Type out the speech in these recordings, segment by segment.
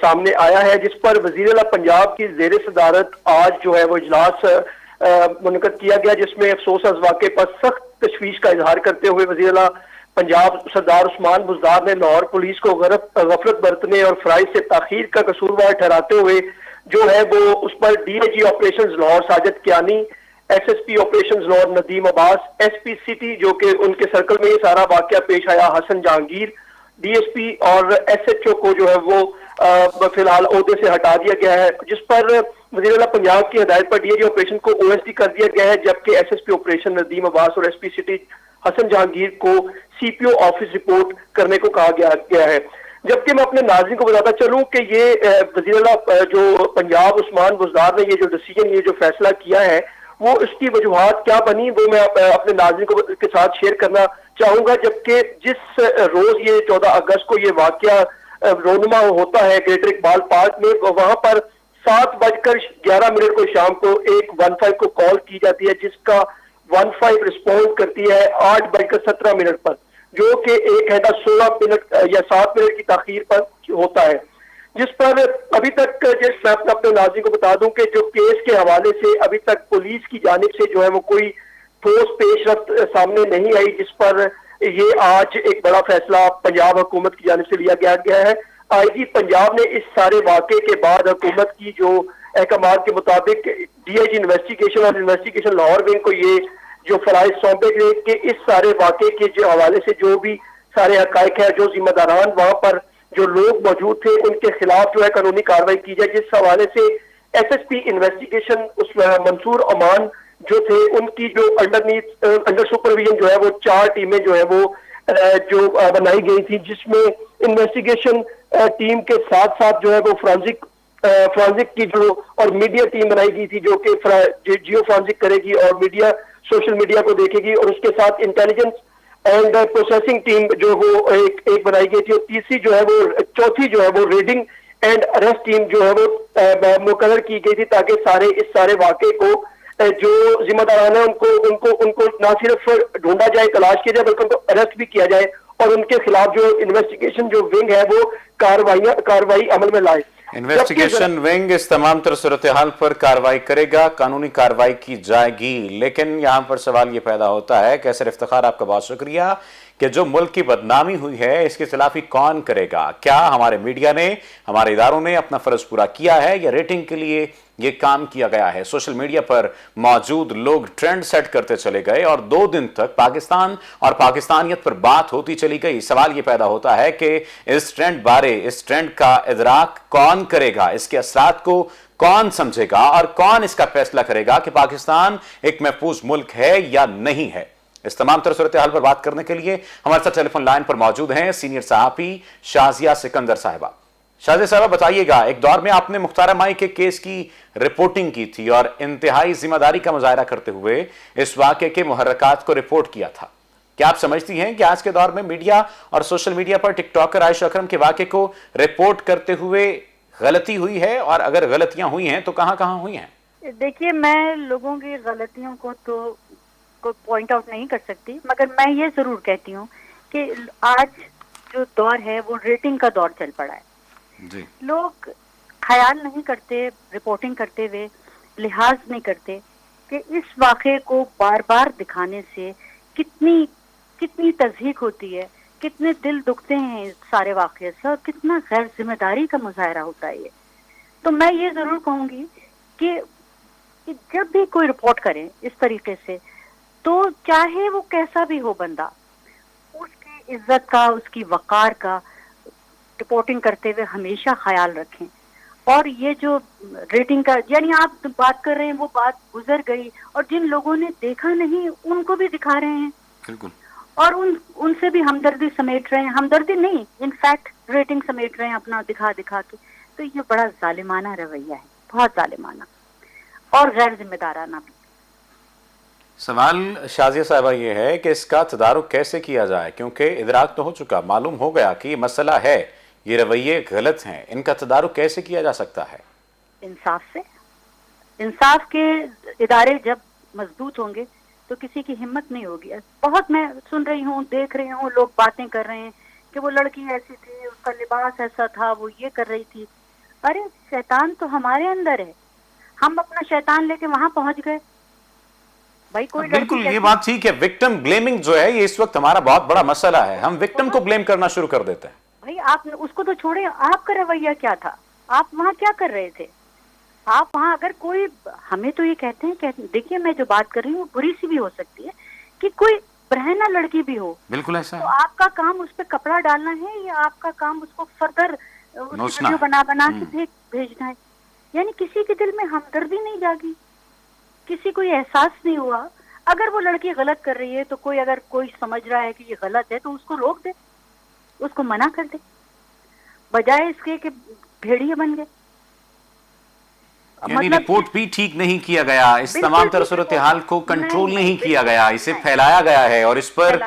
سامنے آیا ہے، جس پر وزیر اعلیٰ پنجاب کی زیر صدارت آج جو ہے وہ اجلاس منعقد کیا گیا، جس میں افسوس از واقعے پر سخت تشویش کا اظہار کرتے ہوئے وزیر اعلیٰ پنجاب سردار عثمان بزدار نے لاہور پولیس کو غفلت برتنے اور فرائض سے تاخیر کا قصوروار ٹھہراتے ہوئے جو ہے وہ اس پر D I G operations Lahore Sajid Kayani, S S P operations Lahore Nadeem Abbas, S P city جو کہ ان کے سرکل میں یہ سارا واقعہ پیش آیا حسن جہانگیر، ڈی ایس پی اور ایس ایچ او کو جو ہے وہ فی الحال عہدے سے ہٹا دیا گیا ہے، جس پر وزیر اعلیٰ پنجاب کی ہدایت پر ڈی اے جی آپریشن کو او ایس ڈی کر دیا گیا ہے، جبکہ S S P operation Nadeem Abbas اور S P city Hassan Jahangir کو سی پی او آفس رپورٹ کرنے کو کہا گیا ہے۔ جبکہ میں اپنے ناظرین کو بتاتا چلوں کہ یہ وزیر اعلیٰ جو پنجاب عثمان بزدار نے یہ جو ڈیسیجن، یہ جو فیصلہ کیا ہے، وہ اس کی وجوہات کیا بنی وہ میں اپنے ناظرین کے ساتھ شیئر کرنا چاہوں گا۔ جبکہ جس روز یہ 14 اگست کو یہ واقعہ رونما ہوتا ہے گریٹر اقبال پارک میں، وہاں پر 7:11 کو شام کو ایک 15 کو کال کی جاتی ہے، جس کا 15 رسپونڈ کرتی ہے 8:17 پر، جو کہ 1 گھنٹہ 16 منٹ یا 7 منٹ کی تاخیر پر ہوتا ہے، جس پر ابھی تک میں اپنے ناظرین کو بتا دوں کہ جو کیس کے حوالے سے ابھی تک پولیس کی جانب سے جو ہے وہ کوئی ٹھوس پیش رفت سامنے نہیں آئی، جس پر یہ آج ایک بڑا فیصلہ پنجاب حکومت کی جانب سے لیا گیا ہے۔ آئی جی پنجاب نے اس سارے واقعے کے بعد حکومت کی جو احکامات کے مطابق ڈی آئی جی انویسٹیگیشن اور انویسٹیگیشن لاہور ونگ کو یہ جو فرائض سونپے گئے کہ اس سارے واقعے کے جو حوالے سے جو بھی سارے حقائق ہیں، جو ذمہ داران وہاں پر جو لوگ موجود تھے، ان کے خلاف جو ہے قانونی کارروائی کی جائے، جس حوالے سے ایس ایس پی انویسٹیگیشن اس منصور امان جو تھے، ان کی جو انڈر سپرویژن جو ہے وہ 4 ٹیمیں جو ہے وہ جو بنائی گئی تھی، جس میں انویسٹیگیشن ٹیم کے ساتھ ساتھ جو ہے وہ فرانزک کی جو اور میڈیا ٹیم بنائی گئی تھی، جو کہ جیو فرانزک کرے گی اور میڈیا سوشل میڈیا کو دیکھے گی، اور اس کے ساتھ انٹیلیجنس اینڈ پروسیسنگ ٹیم جو وہ ایک بنائی گئی تھی، اور تیسری جو ہے وہ چوتھی جو ہے وہ ریڈنگ اینڈ اریسٹ ٹیم جو ہے وہ مقرر کی گئی تھی، تاکہ اس سارے واقعے کو جو ذمہ داران ہیں ان کو نہ صرف ڈھونڈا جائے، تلاش کیا جائے، بلکہ ان کو اریسٹ بھی کیا جائے اور ان کے خلاف جو انویسٹیگیشن جو ونگ ہے وہ کاروائی عمل میں لائے۔ انویسٹیگیشن ونگ اس تمام تر صورتحال پر کاروائی کرے گا، قانونی کاروائی کی جائے گی، لیکن یہاں پر سوال یہ پیدا ہوتا ہے کہ سر افتخار آپ کا بہت شکریہ کہ جو ملک کی بدنامی ہوئی ہے اس کی تلافی کون کرے گا؟ کیا ہمارے میڈیا نے، ہمارے اداروں نے اپنا فرض پورا کیا ہے یا ریٹنگ کے لیے یہ کام کیا گیا ہے؟ سوشل میڈیا پر موجود لوگ ٹرینڈ سیٹ کرتے چلے گئے اور 2 دن تک پاکستان اور پاکستانیت پر بات ہوتی چلی گئی۔ سوال یہ پیدا ہوتا ہے کہ اس ٹرینڈ کا ادراک کون کرے گا، اس کے اثرات کو کون سمجھے گا اور کون اس کا فیصلہ کرے گا کہ پاکستان ایک محفوظ ملک ہے یا نہیں ہے؟ اس تمام تر صورتحال پر بات کرنے کے لیے ہمارے ساتھ ٹیلی فون لائن پر موجود ہیں سینئر صحافی شازیہ سکندر صاحبہ۔ شازیہ صاحبہ بتائیے گا، ایک دور میں آپ نے مختار مائی کے کیس کی رپورٹنگ کی تھی اور انتہائی ذمہ داری کا مظاہرہ کرتے ہوئے اس واقعے کے محرکات کو رپورٹ کیا تھا۔ کیا آپ سمجھتی ہیں کہ آج کے دور میں میڈیا اور سوشل میڈیا پر ٹک ٹاکر عائشہ اکرم کے واقعے کو رپورٹ کرتے ہوئے غلطی ہوئی ہے، اور اگر غلطیاں ہوئی ہیں تو کہاں کہاں ہوئی ہیں؟ دیکھیے، میں لوگوں کی غلطیوں کو تو پوائنٹ آؤٹ نہیں کر سکتی، مگر میں یہ ضرور کہتی ہوں کہ آج جو دور ہے وہ ریٹنگ کا دور چل پڑا ہے۔ جی، لوگ خیال نہیں کرتے، رپورٹنگ کرتے ہوئے لحاظ نہیں کرتے کہ اس واقعے کو بار بار دکھانے سے کتنی تضحیک ہوتی ہے، کتنے دل دکھتے ہیں اس سارے واقعے سے، اور کتنا غیر ذمہ داری کا مظاہرہ ہوتا ہے یہ۔ تو میں یہ ضرور کہوں گی کہ جب بھی کوئی رپورٹ کرے اس طریقے سے، تو چاہے وہ کیسا بھی ہو بندہ، اس کی عزت کا، اس کی وقار کا رپورٹنگ کرتے ہوئے ہمیشہ خیال رکھیں۔ اور یہ جو ریٹنگ کا، یعنی آپ بات کر رہے ہیں، وہ بات گزر گئی اور جن لوگوں نے دیکھا نہیں ان کو بھی دکھا رہے ہیں، بالکل، اور ان سے بھی ہمدردی سمیٹ رہے ہیں، ہمدردی نہیں، انفیکٹ ریٹنگ سمیٹ رہے ہیں اپنا دکھا کے۔ تو یہ بڑا ظالمانہ رویہ ہے، بہت ظالمانہ اور غیر ذمہ دارانہ بھی۔ سوال شازیہ صاحبہ یہ ہے کہ اس کا تدارک کیسے کیا جائے، کیونکہ ادراک تو ہو چکا، معلوم ہو گیا کہ یہ مسئلہ ہے، یہ رویے غلط ہیں، ان کا تدارک کیسے کیا جا سکتا ہے؟ انصاف سے، انصاف کے ادارے جب مضبوط ہوں گے تو کسی کی ہمت نہیں ہوگی۔ بہت میں سن رہی ہوں، دیکھ رہی ہوں، لوگ باتیں کر رہے ہیں کہ وہ لڑکی ایسی تھی، اس کا لباس ایسا تھا, وہ یہ کر رہی تھی. ارے شیطان تو ہمارے اندر ہے, ہم اپنا شیطان لے کے وہاں پہنچ گئے. بھائی کوئی بالکل یہ بات ٹھیک ہے, وکٹم بلیمنگ جو ہے یہ اس وقت ہمارا بہت بڑا مسئلہ ہے, ہم وکٹم کو بلیم کرنا شروع کر دیتے ہیں. بھائی آپ اس کو تو چھوڑے, آپ کا رویہ کیا تھا, آپ وہاں کیا کر رہے تھے؟ آپ وہاں اگر کوئی, ہمیں تو یہ کہتے ہیں, دیکھیے میں جو بات کر رہی ہوں وہ بری سی بھی ہو سکتی ہے, کہ کوئی برہنہ لڑکی بھی ہو, بالکل ایسا تو ہے, آپ کا کام اس پہ کپڑا ڈالنا ہے, یا آپ کا کام اس کو فردر نوچنا ویڈیو ہے. بنا کے بھیجنا ہے؟ یعنی کسی کے دل میں ہمدردی نہیں جاگی, کسی کو یہ احساس نہیں ہوا. اگر وہ لڑکی غلط کر رہی ہے تو اگر کوئی سمجھ رہا ہے کہ یہ غلط ہے تو اس کو روک دے, اس کو منع کر دے, بجائے اس کے کہ بھیڑیے بن گئے. یعنی رپورٹ بھی ٹھیک نہیں کیا گیا, اس تمام طرح صورتحال کو کنٹرول نہیں کیا گیا, اسے پھیلایا گیا ہے, اور اس پر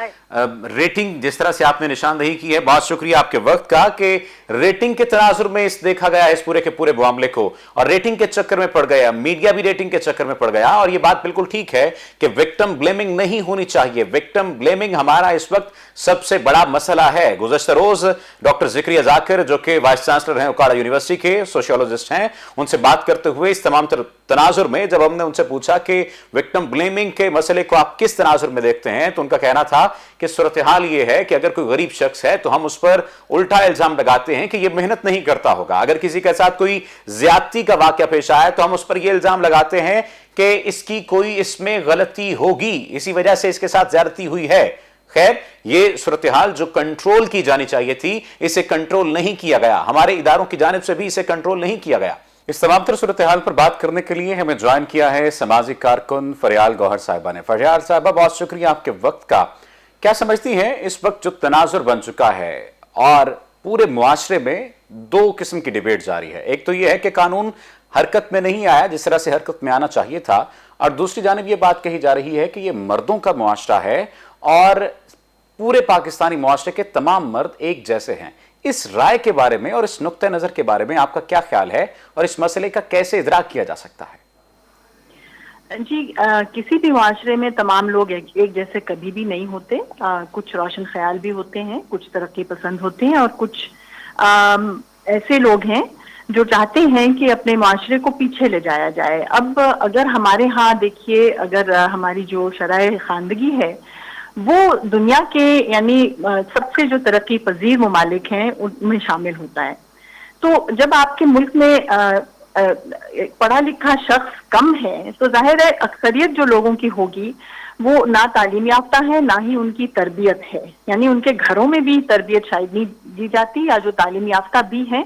ریٹنگ جس طرح سے آپ نے نشاندہی کی ہے, بہت شکریہ آپ کے وقت کا, کہ ریٹنگ کے تناظر میں اس دیکھا گیا اس پورے کے پورے معاملے کو, اور ریٹنگ کے چکر میں پڑ گیا, میڈیا بھی ریٹنگ کے چکر میں پڑ گیا. اور یہ بات بالکل ٹھیک ہے کہ وکٹم بلیمنگ نہیں ہونی چاہیے, وکٹم بلیمنگ ہمارا اس وقت سب سے بڑا مسئلہ ہے. گزشتہ روز ڈاکٹر ذکریہ ذاکر جو کہ وائس چانسلر ہیں اوکاڑا یونیورسٹی کے, سوشیولوجسٹ ہیں, ان سے بات کرتے ہوئے اس تمام تناظر میں جب ہم نے ان سے پوچھا کہ وکٹم بلیمنگ کے مسئلے کو آپ کس تناظر میں دیکھتے ہیں, تو ان کا کہنا تھا کہ صورتحال یہ ہے کہ اگر کوئی غریب شخص ہے تو ہم اس پر الٹا الزام لگاتے ہیں کہ یہ محنت نہیں کرتا ہوگا, اگر کسی کے ساتھ کوئی زیادتی کا واقعہ پیش آیا تو ہم اس پر یہ الزام لگاتے ہیں کہ اس کی کوئی اس میں غلطی ہوگی, اسی وجہ سے اس کے ساتھ زیادتی ہوئی ہے. خیر, یہ صورتحال جو کنٹرول کی جانی چاہیے تھی اسے کنٹرول نہیں کیا گیا, ہمارے اداروں کی جانب سے بھی اسے کنٹرول نہیں کیا گیا. اس تمام تر صورتحال پر بات کرنے کے لیے ہمیں جوائن کیا ہے سماجی کارکن فریال گوہر صاحبہ نے. فریال صاحبہ بہت شکریہ آپ کے وقت کا. کیا سمجھتی ہیں اس وقت جو تناظر بن چکا ہے اور پورے معاشرے میں دو قسم کی ڈیبیٹ جاری ہے, ایک تو یہ ہے کہ قانون حرکت میں نہیں آیا جس طرح سے حرکت میں آنا چاہیے تھا, اور دوسری جانب یہ بات کہی جا رہی ہے کہ یہ مردوں کا معاشرہ ہے اور پورے پاکستانی معاشرے کے تمام مرد ایک جیسے ہیں. اس رائے کے بارے میں اور اس نقطہ نظر کے بارے میں آپ کا کیا خیال ہے, اور اس مسئلے کا کیسے ادراک کیا جا سکتا ہے؟ جی, کسی بھی معاشرے میں تمام لوگ ایک جیسے کبھی بھی نہیں ہوتے. کچھ روشن خیال بھی ہوتے ہیں, کچھ ترقی پسند ہوتے ہیں, اور کچھ ایسے لوگ ہیں جو چاہتے ہیں کہ اپنے معاشرے کو پیچھے لے جایا جائے. اب اگر ہمارے ہاں دیکھیے, اگر ہماری جو شرائع خواندگی ہے وہ دنیا کے یعنی سب سے جو ترقی پذیر ممالک ہیں ان میں شامل ہوتا ہے. تو جب آپ کے ملک میں پڑھا لکھا شخص کم ہے تو ظاہر ہے اکثریت جو لوگوں کی ہوگی وہ نہ تعلیم یافتہ ہے نہ ہی ان کی تربیت ہے, یعنی ان کے گھروں میں بھی تربیت شاید نہیں دی جاتی, یا جو تعلیم یافتہ بھی ہیں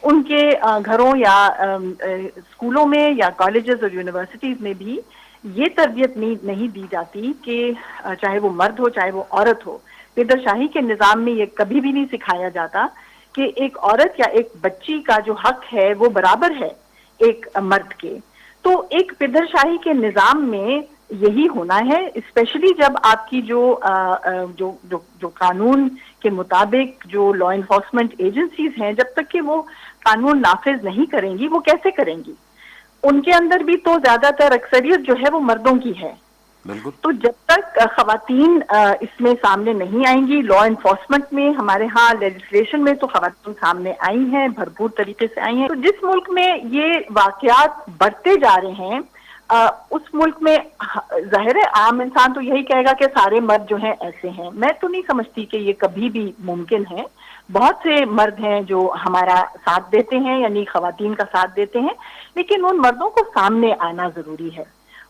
ان کے گھروں یا اسکولوں میں یا کالجز اور یونیورسٹیز میں بھی یہ تربیت نہیں دی جاتی کہ چاہے وہ مرد ہو چاہے وہ عورت ہو, پدر شاہی کے نظام میں یہ کبھی بھی نہیں سکھایا جاتا کہ ایک عورت یا ایک بچی کا جو حق ہے وہ برابر ہے ایک مرد کے. تو ایک پدر شاہی کے نظام میں یہی ہونا ہے, اسپیشلی جب آپ کی جو قانون کے مطابق جو لا انفورسمنٹ ایجنسیز ہیں جب تک کہ وہ قانون نافذ نہیں کریں گی وہ کیسے کریں گی؟ ان کے اندر بھی تو زیادہ تر اکثریت جو ہے وہ مردوں کی ہے. بالکل. تو جب تک خواتین اس میں سامنے نہیں آئیں گی, لا انفورسمنٹ میں ہمارے ہاں لیجسلیشن میں تو خواتین سامنے آئی ہیں, بھرپور طریقے سے آئی ہیں. تو جس ملک میں یہ واقعات بڑھتے جا رہے ہیں اس ملک میں ظاہر ہے عام انسان تو یہی کہے گا کہ سارے مرد جو ہیں ایسے ہیں. میں تو نہیں سمجھتی کہ یہ کبھی بھی ممکن ہے. بہت سے مرد ہیں جو ہمارا ساتھ دیتے ہیں, یعنی خواتین کا ساتھ دیتے ہیں, لیکن ان مردوں کو سامنے آنا ضروری ہے,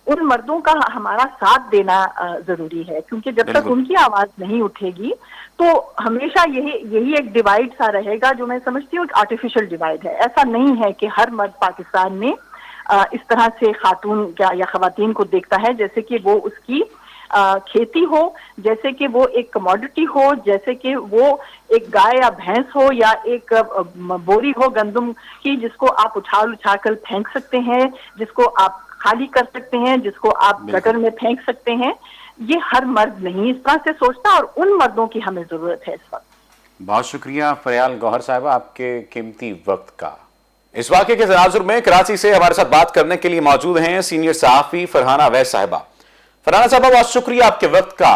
ان مردوں کا ہمارا ساتھ دینا ضروری ہے, کیونکہ جب تک ان کی آواز نہیں اٹھے گی تو ہمیشہ یہی ایک ڈیوائڈ سا رہے گا جو میں سمجھتی ہوں ایک آرٹیفیشل ڈیوائڈ ہے. ایسا نہیں ہے کہ ہر مرد پاکستان میں اس طرح سے خاتون یا خواتین کو دیکھتا ہے جیسے کہ وہ اس کی کھیتی ہو, جیسے کہ وہ ایک کموڈٹی ہو, جیسے کہ وہ ایک گائے یا بھینس ہو یا ایک بوری ہو گندم کی جس کو آپ اچھا کر پھینک سکتے ہیں, جس کو آپ خالی کر سکتے ہیں, جس کو آپ گٹر میں پھینک سکتے ہیں. یہ ہر مرد نہیں اس طرح سے سوچتا, اور ان مردوں کی ہمیں ضرورت ہے اس وقت. بہت شکریہ فریال گوہر صاحبہ آپ کے قیمتی وقت کا. اس واقعے کے تناظر میں کراچی سے ہمارے ساتھ بات کرنے کے لیے موجود ہیں سینئر صحافی فرحانہ اویس صاحبہ. فرحانہ صاحبہ بہت شکریہ آپ کے وقت کا.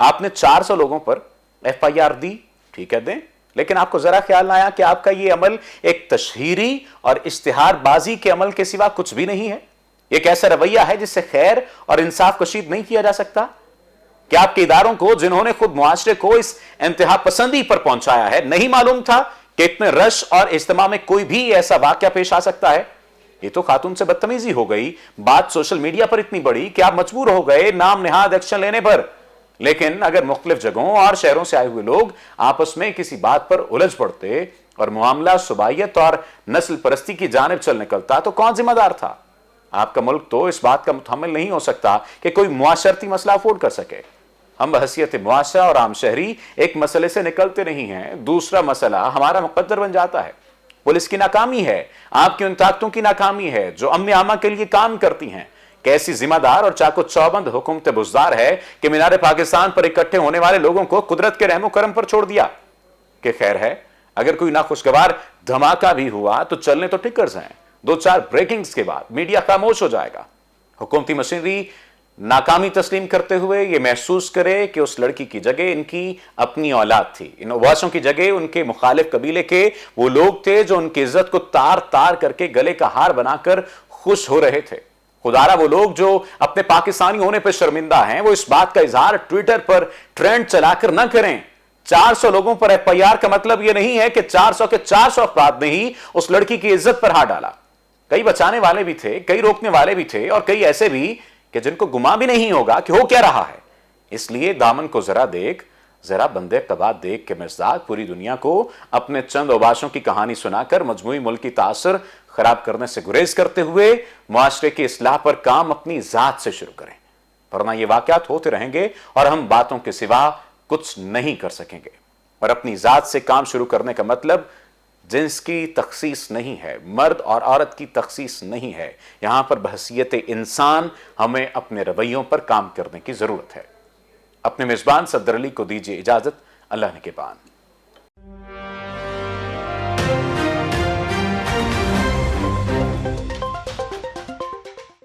آپ نے 400 لوگوں پر FIR دی, ٹھیک ہے دیں, لیکن آپ کو ذرا خیال نہ آیا کہ آپ کا یہ عمل ایک تشہیری اور اشتہار بازی کے عمل کے سوا کچھ بھی نہیں ہے. ایک ایسا رویہ ہے جس سے خیر اور انصاف کشید نہیں کیا جا سکتا. کہ آپ کے اداروں کو, جنہوں نے خود معاشرے کو اس انتہا پسندی پر پہنچایا ہے, نہیں معلوم تھا کہ اتنے رش اور اجتماع میں کوئی بھی ایسا واقعہ پیش آ سکتا ہے؟ یہ تو خاتون سے بدتمیزی ہو گئی. بات سوشل میڈیا پر اتنی بڑی کہ آپ مجبور ہو گئے نام نہاد ایکشن لینے پر. لیکن اگر مختلف جگہوں اور شہروں سے آئے ہوئے لوگ آپس میں کسی بات پر الجھ پڑتے اور معاملہ صوبائیت اور نسل پرستی کی جانب چل نکلتا تو کون ذمہ دار تھا؟ آپ کا ملک تو اس بات کا متحمل نہیں ہو سکتا کہ کوئی معاشرتی مسئلہ افورڈ کر سکے. ہم بحیثیت معاشرہ اور عام شہری ایک مسئلے سے نکلتے نہیں ہیں, دوسرا مسئلہ ہمارا مقدر بن جاتا ہے. پولیس کی ناکامی ہے, آپ کی ان طاقتوں کی ناکامی ہے جو امن عامہ کے لیے کام کرتی ہیں. کیسی ذمہ دار اور چاق و چوبند حکومت بزدار ہے کہ مینار پاکستان پر اکٹھے ہونے والے لوگوں کو قدرت کے رحم و کرم پر چھوڑ دیا. کہ خیر ہے, اگر کوئی ناخوشگوار دھماکہ بھی ہوا تو چلنے تو ٹکرز ہیں, 2-4 بریکنگز کے بعد میڈیا خاموش ہو جائے گا. حکومتی مشینری ناکامی تسلیم کرتے ہوئے یہ محسوس کرے کہ اس لڑکی کی جگہ ان کی اپنی اولاد تھی, ان اواسوں کی جگہ ان کے مخالف قبیلے کے وہ لوگ تھے جو ان کی عزت کو تار تار کر کے گلے کا ہار بنا کر خوش ہو رہے تھے. خدارا وہ لوگ جو اپنے پاکستانی ہونے پہ شرمندہ ہیں, وہ اس بات کا اظہار ٹویٹر پر ٹرینڈ چلا کر نہ کریں. 400 لوگوں پر FIR کا مطلب یہ نہیں ہے کہ 400 کے 400 افراد نے ہی اس لڑکی کی عزت پر ہاتھ ڈالا. کئی بچانے والے بھی تھے, کئی روکنے والے بھی تھے, اور کئی ایسے بھی کہ جن کو گمان بھی نہیں ہوگا کہ ہو کیا رہا ہے. اس لیے دامن کو ذرا دیکھ, ذرا بندے قبا دیکھ کے مزداد پوری دنیا کو اپنے چند اوباشوں کی کہانی سنا کر مجموعی ملکی تاثر خراب کرنے سے گریز کرتے ہوئے معاشرے کی اصلاح پر کام اپنی ذات سے شروع کریں, ورنہ یہ واقعات ہوتے رہیں گے اور ہم باتوں کے سوا کچھ نہیں کر سکیں گے. اور اپنی ذات سے کام شروع کرنے کا مطلب جنس کی تخصیص نہیں ہے, مرد اور عورت کی تخصیص نہیں ہے. یہاں پر بحیثیت انسان ہمیں اپنے رویوں پر کام کرنے کی ضرورت ہے. اپنے میزبان صفدر علی کو دیجیے اجازت. اللہ نگہبان.